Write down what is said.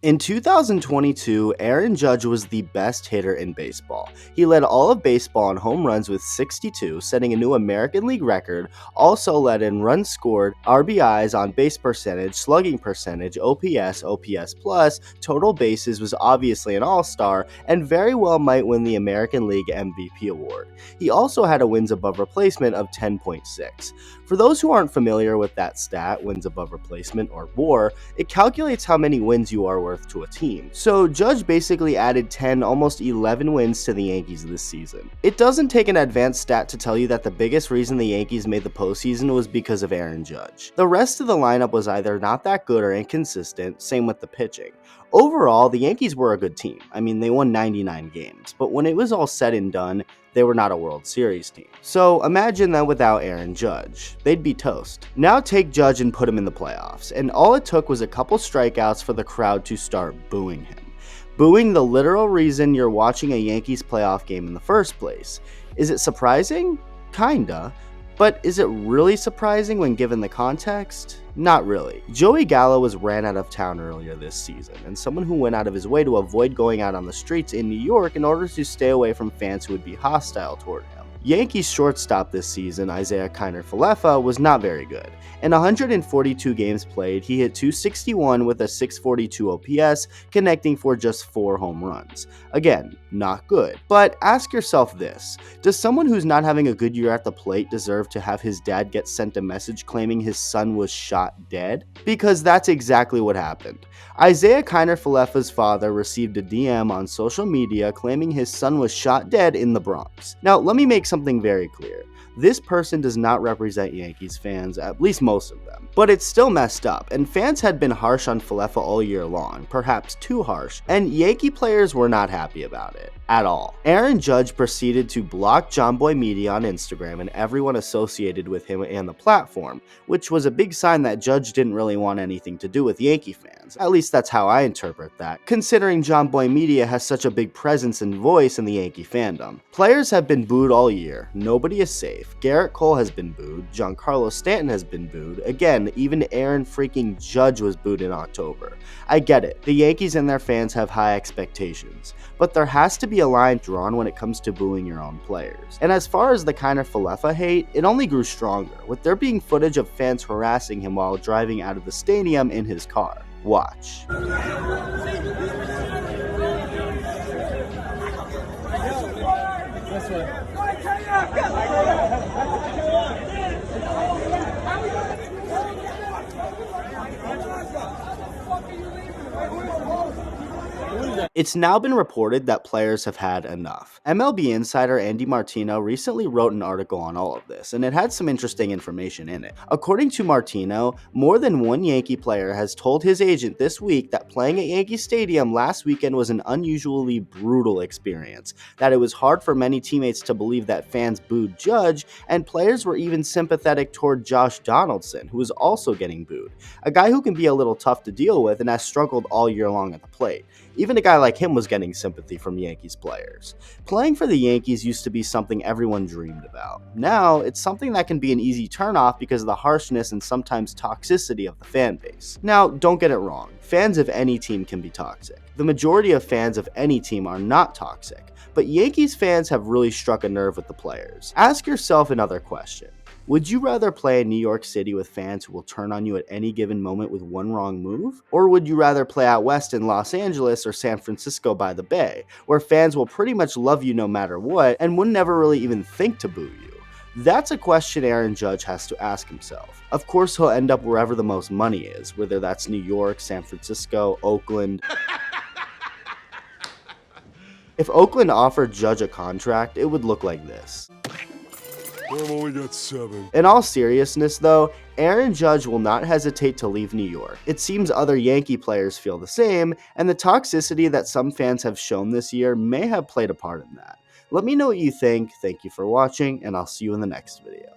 In 2022, Aaron Judge was the best hitter in baseball. He led all of baseball in home runs with 62, setting a new American League record, also led in runs scored, RBIs, on base percentage, slugging percentage, OPS, OPS plus, total bases, was obviously an all-star, and very well might win the American League MVP award. He also had a wins above replacement of 10.6. For those who aren't familiar with that stat, wins above replacement or WAR, it calculates how many wins you are worth to a team. So Judge basically added 10, almost 11 wins to the Yankees this season. It doesn't take an advanced stat to tell you that the biggest reason the Yankees made the postseason was because of Aaron Judge. The rest of the lineup was either not that good or inconsistent, same with the pitching. Overall, the Yankees were a good team. I mean, they won 99 games, but when it was all said and done, they were not a World Series team. So imagine that without Aaron Judge. They'd be toast. Now take Judge and put him in the playoffs, and all it took was a couple strikeouts for the crowd to start booing him. Booing the literal reason you're watching a Yankees playoff game in the first place. Is it surprising? Kinda. But is it really surprising when given the context? Not really. Joey Gallo was ran out of town earlier this season, and someone who went out of his way to avoid going out on the streets in New York in order to stay away from fans who would be hostile toward him. Yankees shortstop this season, Isiah Kiner-Falefa, was not very good. In 142 games played, he hit .261 with a .642 OPS, connecting for just 4 home runs. Again, not good. But ask yourself this: does someone who's not having a good year at the plate deserve to have his dad get sent a message claiming his son was shot dead? Because that's exactly what happened. Isiah Kiner-Falefa's father received a DM on social media claiming his son was shot dead in the Bronx. Now, let me make something very clear. This person does not represent Yankees fans, at least most of them. But it's still messed up, and fans had been harsh on Falefa all year long, perhaps too harsh, and Yankee players were not happy about it. At all. Aaron Judge proceeded to block Jomboy Media on Instagram and everyone associated with him and the platform, which was a big sign that Judge didn't really want anything to do with Yankee fans. At least that's how I interpret that, considering Jomboy Media has such a big presence and voice in the Yankee fandom. Players have been booed all year. Nobody is safe. Garrett Cole has been booed. Giancarlo Stanton has been booed. Again, even Aaron freaking Judge was booed in October. I get it. The Yankees and their fans have high expectations, but there has to be a line drawn when it comes to booing your own players. And as far as the Kiner-Falefa hate, it only grew stronger, with there being footage of fans harassing him while driving out of the stadium in his car. Watch. It's now been reported that players have had enough. MLB insider Andy Martino recently wrote an article on all of this, and it had some interesting information in it. According to Martino, more than one Yankee player has told his agent this week that playing at Yankee Stadium last weekend was an unusually brutal experience, that it was hard for many teammates to believe that fans booed Judge, and players were even sympathetic toward Josh Donaldson, who is also getting booed, a guy who can be a little tough to deal with and has struggled all year long at the plate. Even a guy like him was getting sympathy from Yankees players. Playing for the Yankees used to be something everyone dreamed about. Now, it's something that can be an easy turnoff because of the harshness and sometimes toxicity of the fan base. Now, don't get it wrong. Fans of any team can be toxic. The majority of fans of any team are not toxic, but Yankees fans have really struck a nerve with the players. Ask yourself another question. Would you rather play in New York City with fans who will turn on you at any given moment with one wrong move? Or would you rather play out west in Los Angeles or San Francisco by the Bay, where fans will pretty much love you no matter what and would never really even think to boo you? That's a question Aaron Judge has to ask himself. Of course, he'll end up wherever the most money is, whether that's New York, San Francisco, Oakland. If Oakland offered Judge a contract, it would look like this. I've only got 7. In all seriousness though, Aaron Judge will not hesitate to leave New York. It seems other Yankee players feel the same, and the toxicity that some fans have shown this year may have played a part in that. Let me know what you think. Thank you for watching, and I'll see you in the next video.